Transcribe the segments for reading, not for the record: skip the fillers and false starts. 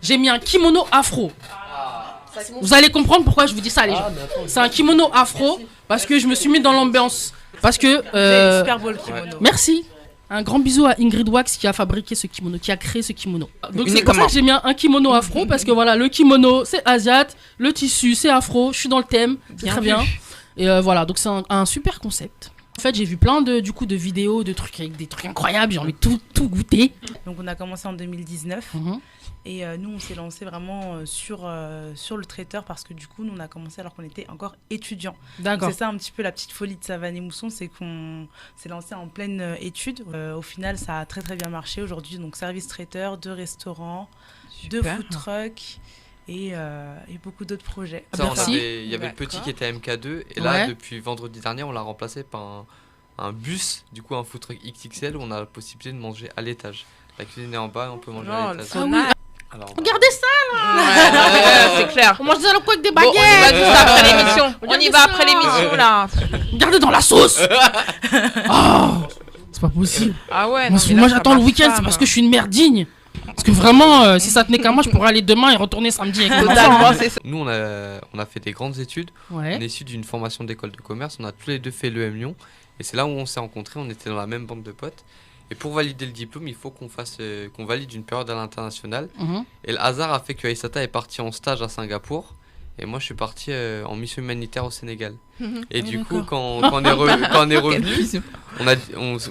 j'ai mis un kimono afro. Vous allez comprendre pourquoi je vous dis ça, les gens. C'est un kimono afro parce que je me suis mis dans l'ambiance. Parce que. Super beau le kimono. Merci. Un grand bisou à Ingrid Wax qui a fabriqué ce kimono, qui a créé ce kimono. Donc c'est pour ça que j'ai mis un kimono afro parce que voilà, le kimono c'est asiat, le tissu c'est afro, je suis dans le thème, c'est très bien. Et voilà, donc c'est un super concept. En fait, j'ai vu plein de vidéos, de trucs avec des trucs incroyables, j'ai envie de tout goûter. Donc on a commencé en 2019 et nous on s'est lancé vraiment sur le traiteur parce que du coup nous on a commencé alors qu'on était encore étudiants. D'accord. C'est ça un petit peu la petite folie de Savane et Mousson, c'est qu'on s'est lancé en pleine étude. Au final ça a très très bien marché aujourd'hui, donc service traiteur, 2 restaurants, 2 food trucks. Et beaucoup d'autres projets. Il y avait le petit qui était MK2 et là depuis vendredi dernier on l'a remplacé par un bus, du coup un food truck XXL où on a la possibilité de manger à l'étage. La cuisine est en bas et on peut manger à l'étage. Ah oui. Alors, regardez ça là. C'est clair. On mange ça avec des baguettes. On y va juste après l'émission. On y va après l'émission là. Regardez dans la sauce. Oh, c'est pas possible. Ah ouais. Moi j'attends le week-end, c'est parce que je suis une mère digne. Parce que vraiment, si ça tenait qu'à moi, je pourrais aller demain et retourner samedi avec mon enfant. Nous, on a fait des grandes études. Ouais. On est issus d'une formation d'école de commerce. On a tous les deux fait l'EM Lyon. Et c'est là où on s'est rencontrés. On était dans la même bande de potes. Et pour valider le diplôme, il faut qu'on valide une période à l'international. Et le hasard a fait que Aïssata est partie en stage à Singapour. Et moi, je suis parti en mission humanitaire au Sénégal. Et du coup, quand on est revenu,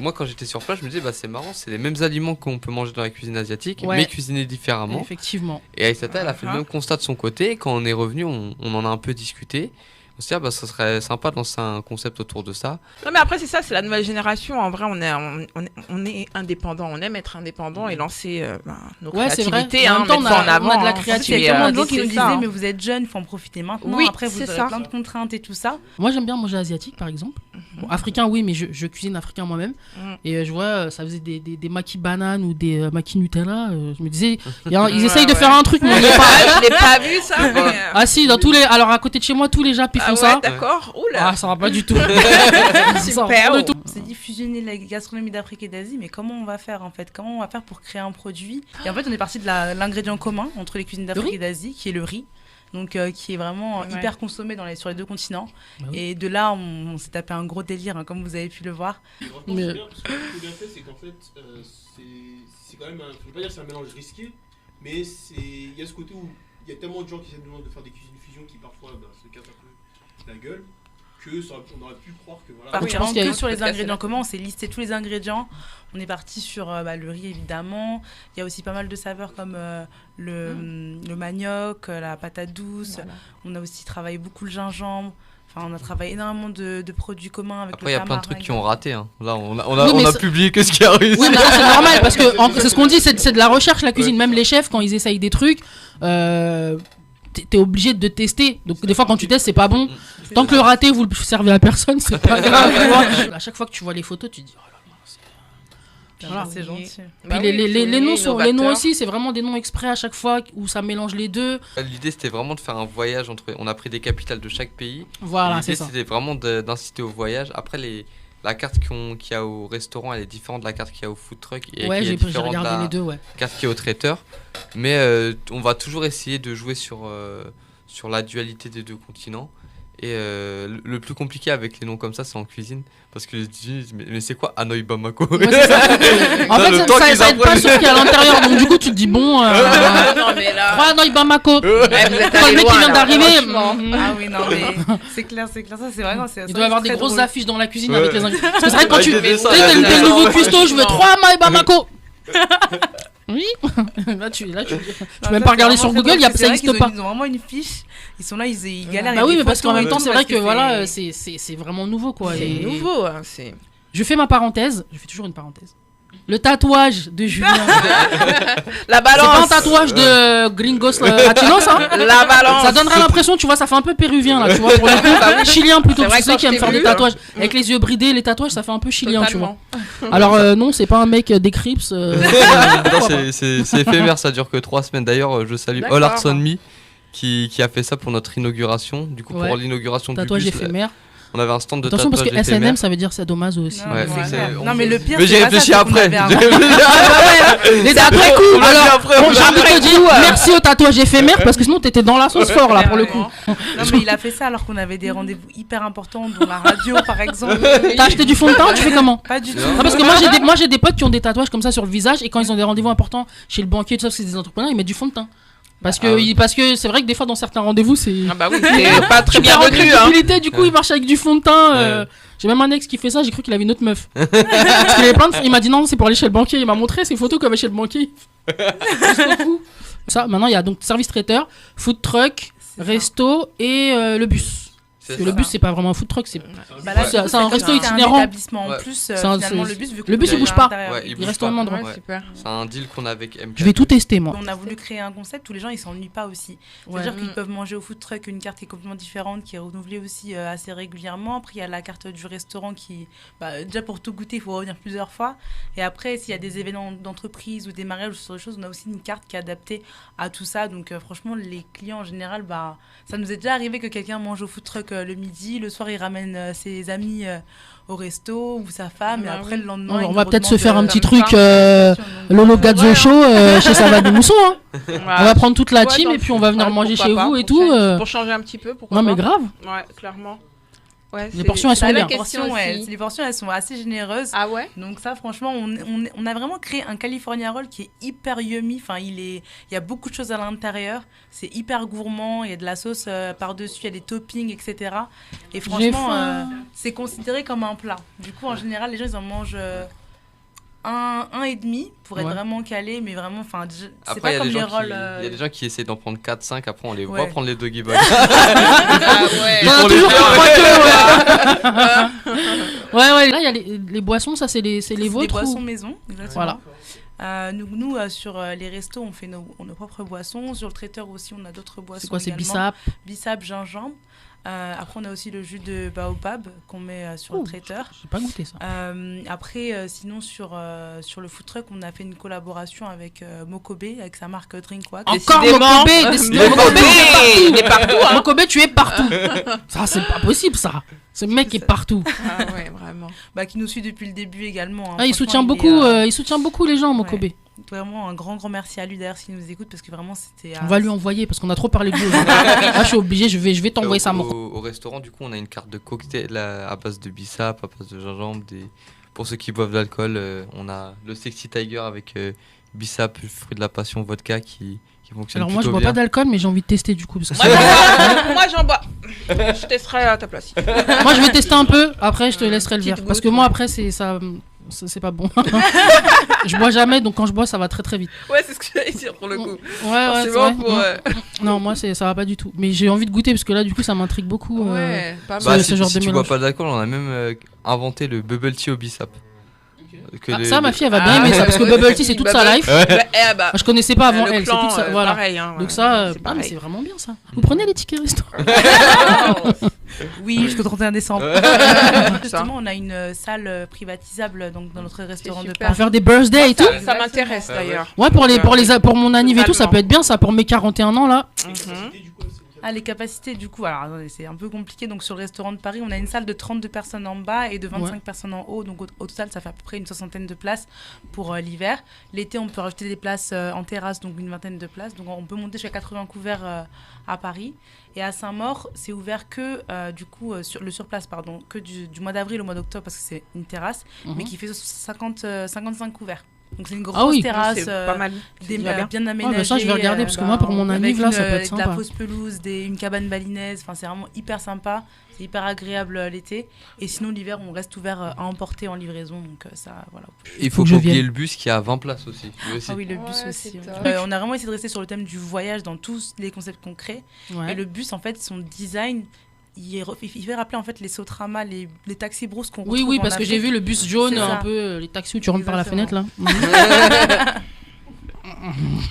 moi, quand j'étais sur place, je me disais, c'est marrant, c'est les mêmes aliments qu'on peut manger dans la cuisine asiatique, mais cuisinés différemment. Effectivement. Et Aïssata, elle a fait le même constat de son côté. Et quand on est revenu, on en a un peu discuté. On s'est dit, ça serait sympa de lancer un concept autour de ça. Non, mais après, c'est ça, c'est la nouvelle génération. En vrai, on est indépendant. On aime être indépendant et lancer nos créativités. En même temps, on a de la créativité. Il y a tellement de gens qui nous disaient, mais vous êtes jeunes, il faut en profiter maintenant. Oui, après, vous avez plein de contraintes et tout ça. Moi, j'aime bien manger asiatique, par exemple. Bon, africain, oui, mais je cuisine africain moi-même. Et je vois, ça faisait des maquis bananes ou des maquis Nutella. Je me disais, ils essayent de faire un truc, mais je l'ai pas vu ça. Ah si, dans tous les. Alors à côté de chez moi, tous les Japs font ça. D'accord. Oula. Ah, ça va pas du tout. Super. On s'est dit fusionner la gastronomie d'Afrique et d'Asie, mais comment on va faire en fait? Comment on va faire pour créer un produit? Et en fait, on est parti de l'ingrédient commun entre les cuisines d'Afrique et d'Asie, qui est le riz. Donc qui est vraiment hyper consommé sur les 2 continents. Et de là, on s'est tapé un gros délire, comme vous avez pu le voir. Mais... Ce qui est bien fait, c'est qu'en fait, c'est quand même je ne veux pas dire que c'est un mélange risqué, mais il y a ce côté où il y a tellement de gens qui essaient de faire des cuisines fusion qui parfois se cassent un peu la gueule, qu'on aurait pu croire que voilà. Je pense que sur les ingrédients communs, on s'est listé tous les ingrédients. On est parti sur le riz évidemment. Il y a aussi pas mal de saveurs comme le manioc, la patate douce. Voilà. On a aussi travaillé beaucoup le gingembre. Enfin, on a travaillé énormément de produits communs avec. Après, il y a plein de trucs qui ont raté. Hein. Là, on a publié que ce qui a réussi. Oui, mais c'est normal parce que c'est ce qu'on dit, c'est de la recherche la cuisine. Même les chefs, quand ils essayent des trucs. T'es obligé de tester. Donc des fois quand tu testes c'est pas bon. Tant que le raté vous le servez à personne, c'est pas grave. À chaque fois que tu vois les photos, tu te dis oh là là, c'est gentil. Puis les noms aussi, c'est vraiment des noms exprès à chaque fois où ça mélange les deux. L'idée c'était vraiment de faire un voyage on a pris des capitales de chaque pays. Voilà, c'est ça. L'idée c'était vraiment d'inciter au voyage. Après la carte qu'il y a au restaurant, elle est différente de la carte qu'il y a au food truck et j'ai regardé les deux, carte qu'il y a au traiteur. Mais on va toujours essayer de jouer sur la dualité des 2 continents. Et le plus compliqué avec les noms comme ça, c'est en cuisine. Parce que je dis, mais c'est quoi Hanoï Bamako? En fait, ça aide pas sur ce qu'il y a à l'intérieur. Donc du coup, tu te dis, bon, Hanoï Bamako. Quand le mec qui vient d'arriver. Ah oui, non, mais c'est clair, ça, c'est vraiment. Il doit y avoir des grosses affiches dans la cuisine avec les ingrédients. Parce que c'est vrai que quand tu t'es le nouveau cuistot, je veux 3 Hanoï Bamako. Oui. Là, tu peux même pas regarder sur Google, ça n'existe pas. Ils ont vraiment une fiche. Ils sont là, ils galèrent. Bah oui, mais parce qu'en même temps, c'est vrai que voilà, c'est vraiment nouveau quoi. C'est nouveau. Je fais ma parenthèse. Je fais toujours une parenthèse. Le tatouage de Julien. La balance. C'est pas un tatouage de Gringos Latinos, hein. La balance. Ça donnerait l'impression, tu vois, ça fait un peu péruvien là, tu vois, pour le coup. Chilien plutôt, tu sais qui aime faire des tatouages. Avec les yeux bridés, les tatouages, ça fait un peu chilien, tu vois. Alors non, c'est pas un mec des Crips. C'est éphémère, ça dure que 3 semaines. D'ailleurs, je salue All Arts on Me qui a fait ça pour notre inauguration. Du coup, pour l'inauguration du bus. Tatouage éphémère. on avait un stand de attention, tatouage. Attention, parce que SNM, ça veut dire sadomaso aussi. Non, mais le pire, mais j'ai réfléchi après. Les après coup. Alors, j'ai envie de te dire merci au tatouage éphémère parce que sinon t'étais dans la sauce fort là pour le coup. Non, mais il a fait ça alors qu'on avait des rendez-vous hyper importants dans la radio par exemple. T'as acheté du fond de teint ou tu fais comment? Pas du tout. Parce que moi j'ai des potes qui ont des tatouages comme ça sur le visage et quand ils ont des rendez-vous importants chez le banquier, tout ça, parce que c'est des entrepreneurs, ils mettent du fond de teint. Parce que c'est vrai que des fois dans certains rendez-vous c'est c'est pas très bienvenu. Du coup il marche avec du fond de teint. J'ai même un ex qui fait ça, j'ai cru qu'il avait une autre meuf. Parce qu'il avait plein de... Il m'a dit non, c'est pour aller chez le banquier. Il m'a montré ses photos comme chez le banquier. Ça, maintenant il y a donc service traiteur, food truck, resto et le bus. Parce que le bus c'est pas vraiment un food truck, c'est un resto itinérant. Un établissement en plus. Finalement le bus, vu que le bus il bouge pas. Il reste au même endroit. C'est un deal qu'on a avec MK. Je vais tout tester moi. On a voulu créer un concept où les gens ils s'ennuient pas aussi. C'est-à-dire qu'ils peuvent manger au food truck une carte qui est complètement différente, qui est renouvelée aussi assez régulièrement. Après il y a la carte du restaurant qui, déjà pour tout goûter il faut revenir plusieurs fois. Et après s'il y a des événements d'entreprise ou des mariages ou ce genre de choses, on a aussi une carte qui est adaptée à tout ça. Donc franchement les clients en général, ça nous est déjà arrivé que quelqu'un mange au food truck le midi, le soir il ramène ses amis au resto ou sa femme et après le lendemain on va peut-être se faire un petit truc Lolo Gazzo Show chez Savane des Moussons on va prendre toute la team et puis on va venir manger chez vous et tout pour changer un petit peu, pourquoi non mais grave clairement. Les portions elles sont bien. Les portions elles sont assez généreuses. Ah ouais. Donc ça franchement on a vraiment créé un California Roll qui est hyper yummy. Enfin il y a beaucoup de choses à l'intérieur. C'est hyper gourmand. Il y a de la sauce par-dessus, il y a des toppings, etc. Et franchement c'est considéré comme un plat. Du coup en général les gens ils en mangent un et demi pour être vraiment calé, mais vraiment c'est pas comme les rolls. Il y a des gens qui essaient d'en prendre 4-5, après on les voit prendre les doggy bags. Ils font toujours ouais là il y a les boissons, ça c'est les vôtres. Les boissons maison, exactement. Voilà. Nous sur les restos on fait nos propres boissons, sur le traiteur aussi on a d'autres boissons. C'est quoi, c'est bissap, gingembre. Après on a aussi le jus de baobab qu'on met sur le traiteur. J'ai pas goûté ça. Après sinon sur le food truck on a fait une collaboration avec Mokobe avec sa marque Drinkwax. Encore Mokobe, il est partout. Mokobe tu es partout. Ça c'est pas possible ça. Ce mec est partout. Ah ouais vraiment. Qui nous suit depuis le début également. Il soutient beaucoup les gens Mokobe. Vraiment un grand merci à lui d'ailleurs s'il nous écoute parce que vraiment c'était. On va lui envoyer parce qu'on a trop parlé de lui. Je suis obligé, je vais t'envoyer ça. Au restaurant du coup on a une carte de cocktail à base de bissap, à base de gingembre. Pour ceux qui boivent de l'alcool, on a le Sexy Tiger avec bissap, fruit de la passion, vodka qui fonctionne. Alors moi je bois pas d'alcool mais j'ai envie de tester du coup. Parce que moi j'en bois. Je testerai à ta place. Moi je vais tester un peu, après je te laisserai le verre parce que moi après c'est pas bon. Je bois jamais, donc quand je bois ça va très très vite. Ouais c'est ce que j'allais dire pour le coup. Ouais bon pour non moi ça va pas du tout, mais j'ai envie de goûter parce que là du coup ça m'intrigue beaucoup. Ce genre de mélange. Tu bois pas d'alcool, on a même inventé le bubble tea au bissap. Ça ma fille elle va bien aimer ça parce que bubble tea c'est toute sa life. Je connaissais pas avant elle, c'est toute ça, voilà. Pareil, donc ça mais c'est vraiment bien ça. Vous prenez les tickets resto? Oui, jusqu'au 31 décembre. Justement, on a une salle privatisable donc dans notre restaurant de Paris. Pour faire des birthdays et tout. Ça m'intéresse d'ailleurs. Ouais, pour mon anniv et tout, ça peut être bien ça pour mes 41 ans là. Les capacités du coup, alors c'est un peu compliqué. Donc sur le restaurant de Paris, on a une salle de 32 personnes en bas et de 25 personnes en haut. Donc au total, ça fait à peu près une 60aine de places pour l'hiver. L'été, on peut rajouter des places en terrasse, donc une 20aine de places. Donc on peut monter jusqu'à 80 couverts à Paris. Et à Saint-Maur, c'est ouvert que sur place, que du mois d'avril au mois d'octobre parce que c'est une terrasse, mais qui fait 55 couverts. Donc c'est une grosse terrasse pas mal. Bien aménagée. Ça je vais regarder parce que moi pour mon anniv là ça peut être sympa. De la fausse pelouse, une cabane balinaise, enfin c'est vraiment hyper sympa, c'est hyper agréable l'été. Et sinon l'hiver on reste ouvert à emporter en livraison, donc ça voilà. Il faut pas oublier le bus qui a 20 places aussi. Ah oui le bus aussi. On a vraiment essayé de rester sur le thème du voyage dans tous les concepts qu'on crée. Et le bus en fait son design il fait rappeler en fait les Sotrama, les taxis brousse qu'on retrouve. Oui, parce que j'ai vu le bus jaune, un peu les taxis où tu rentres par la fenêtre là.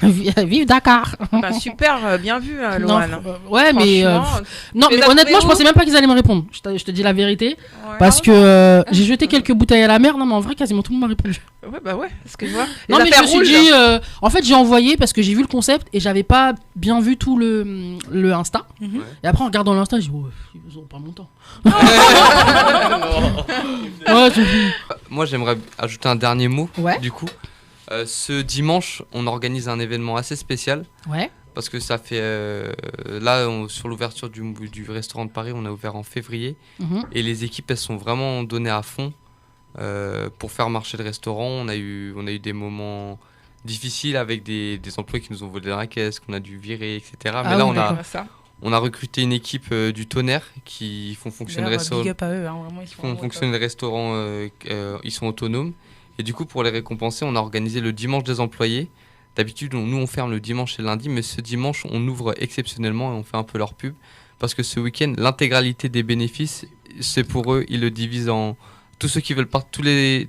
Vive Dakar. Bah, super, bien vu, Loane. Ouais, mais non, mais honnêtement, je pensais même pas qu'ils allaient me répondre. Je te dis la vérité, parce que j'ai jeté quelques bouteilles à la mer. Non, mais en vrai, quasiment tout le monde m'a répondu. Ouais, bah ouais, parce que je vois. Non, mais je me suis dit, en fait, j'ai envoyé parce que j'ai vu le concept et j'avais pas bien vu tout le Insta. Et après, en regardant l'Insta, j'ai dit, ils ont pas mon temps. Moi, j'aimerais ajouter un dernier mot, du coup. Ce dimanche, on organise un événement assez spécial. Ouais. Parce que ça fait... là, sur l'ouverture du restaurant de Paris, on a ouvert en février. Et les équipes, elles sont vraiment données à fond pour faire marcher le restaurant. On a eu des moments difficiles avec des employés qui nous ont volé dans la caisse, qu'on a dû virer, etc. Mais là, on a recruté une équipe du Tonnerre qui font fonctionner le restaurant. Big up à eux, hein, vraiment, ils font fonctionner le restaurant, ils sont autonomes. Et du coup, pour les récompenser, on a organisé le dimanche des employés. D'habitude, nous, on ferme le dimanche et le lundi, mais ce dimanche, on ouvre exceptionnellement et on fait un peu leur pub. Parce que ce week-end, l'intégralité des bénéfices, c'est pour eux. Ils le divisent en tous ceux qui veulent tous les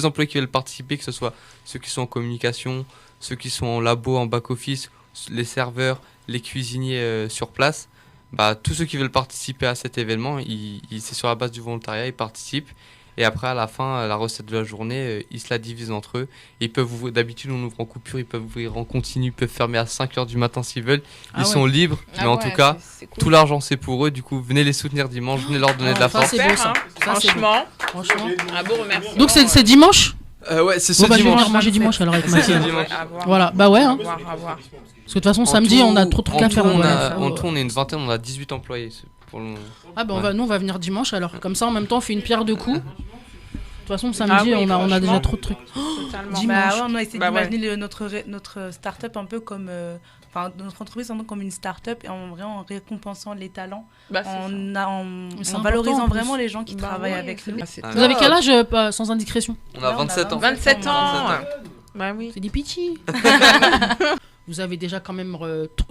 employés qui veulent participer, que ce soit ceux qui sont en communication, ceux qui sont en labo, en back-office, les serveurs, les cuisiniers sur place. Bah, tous ceux qui veulent participer à cet événement, c'est sur la base du volontariat, ils participent. Et après, à la fin, la recette de la journée, ils se la divisent entre eux. Et ils peuvent ouvrir, d'habitude, on ouvre en coupure, ils peuvent ouvrir en continu, ils peuvent fermer à 5h du matin s'ils veulent. Ils sont libres, mais en tout cas, c'est cool. Tout l'argent, c'est pour eux. Du coup, venez les soutenir dimanche, venez leur donner de la force. C'est beau, ça. Franchement, un beau remerciement. Donc, c'est dimanche ouais, c'est ce dimanche. Je vais manger dimanche alors avec Mathieu. Voilà, bah ouais. Hein. Parce que de toute façon, samedi, on a trop de trucs à faire. En tout, on est une vingtaine, on a 18 employés. Ah bah nous on va venir dimanche alors comme ça en même temps on fait une pierre deux coups. De toute façon samedi on a déjà trop de trucs. Dimanche. On a essayé d'imaginer notre start-up un peu comme notre entreprise comme une start-up et en vraiment récompensant les talents, en valorisant vraiment les gens qui travaillent avec nous. Vous avez quel âge sans indiscrétion? On a 27 ans. 27 ans. Bah oui. C'est des petits. Vous avez déjà quand même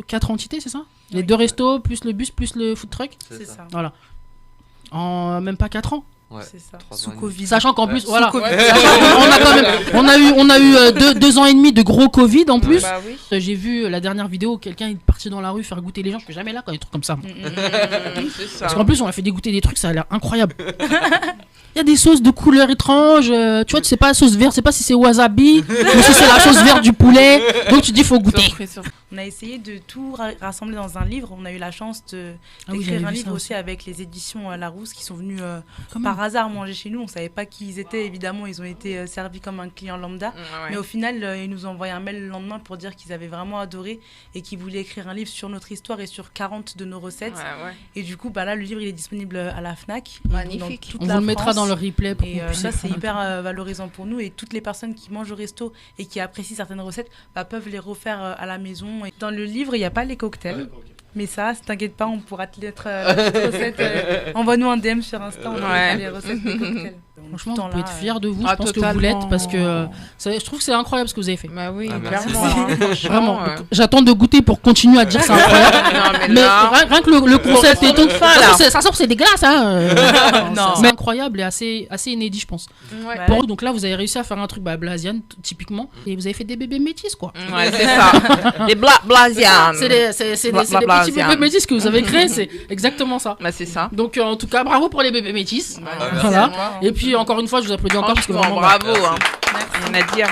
4 entités, c'est ça? Les 2 restos, plus le bus, plus le food truck? C'est ça. Voilà. En même pas 4 ans? Ouais, c'est ça. Sous Covid. Sachant qu'en plus, voilà. On a eu 2 ans et demi de gros Covid en plus. Bah oui. J'ai vu la dernière vidéo où quelqu'un est parti dans la rue faire goûter les gens. Je suis jamais là quand il y a des trucs comme ça. C'est ça. Parce qu'en plus, on a fait dégoûter des trucs, ça a l'air incroyable. Il y a des sauces de couleurs étranges. Tu vois, tu sais pas la sauce verte, tu sais pas si c'est wasabi ou si c'est la sauce verte du poulet. Donc tu dis faut goûter. On a essayé de tout rassembler dans un livre. On a eu la chance d'écrire un livre aussi avec les éditions Larousse qui sont venus par hasard manger chez nous. On savait pas qui ils étaient. Évidemment, ils ont été servis comme un client lambda. Mais au final, ils nous ont envoyé un mail le lendemain pour dire qu'ils avaient vraiment adoré et qu'ils voulaient écrire un livre sur notre histoire et sur 40 de nos recettes. Et du coup, là, le livre il est disponible à la Fnac. Magnifique. On vous le mettra dans le replay pour et ça c'est hyper valorisant pour nous et toutes les personnes qui mangent au resto et qui apprécient certaines recettes peuvent les refaire à la maison. Et dans le livre il n'y a pas les cocktails, mais ça t'inquiète pas, on pourra te mettre la petite recette. Envoie-nous un DM sur Insta, on va les recettes des cocktails. Franchement, vous pouvez être fiers de vous, je pense que vous l'êtes parce que je trouve que c'est incroyable ce que vous avez fait. Bah oui, clairement. Vraiment. J'attends de goûter pour continuer à dire c'est incroyable. Mais rien que le concept et tout, ça sort, c'est dégueulasse. C'est incroyable et assez inédit, je pense. Donc là, vous avez réussi à faire un truc Blasian, typiquement, et vous avez fait des bébés métis, quoi. Ouais, c'est ça. Des Blasian. C'est des petits bébés métis que vous avez créés, c'est exactement ça. Bah c'est ça. Donc en tout cas, bravo pour les bébés métis. Voilà. Et puis encore une fois, je vous applaudis encore parce que vraiment bravo. Rien à dire.